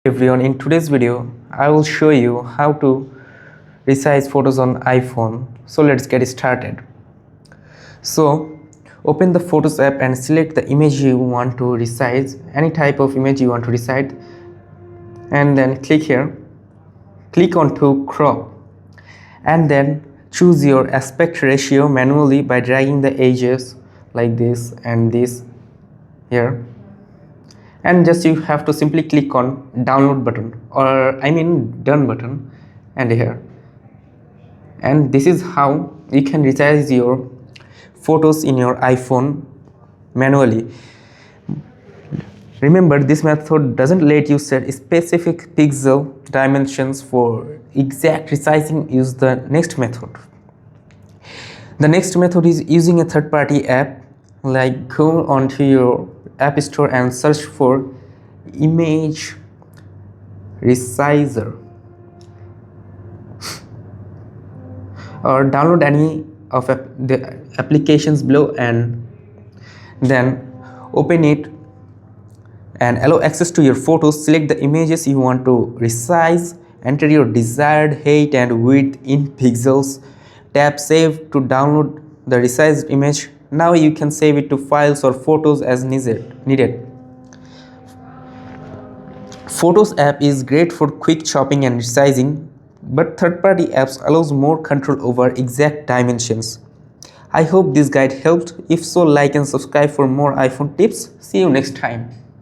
Everyone, in today's video I will show you how to resize photos on iPhone. So let's get started. So open the Photos app and select the image you want to resize, any type of image you want to resize, and then click here, click on to crop, and then choose your aspect ratio manually by dragging the edges like this and this here, and just you have to simply click on download button, or done button, and here, and this is how you can resize your photos in your iPhone manually. Remember, this method doesn't let you set specific pixel dimensions. For exact resizing, use the next method. The next method is using a third-party app. Like, go onto your app store and search for image resizer, or download any of the applications below and then open it and allow access to your photos. Select the images you want to resize, enter your desired height and width in pixels, tap save to download the resized image. Now you can save it to files or photos as needed. Photos app is great for quick chopping and resizing, but third-party apps allows more control over exact dimensions. I hope this guide helped. If so, like and subscribe for more iPhone tips. See you next time.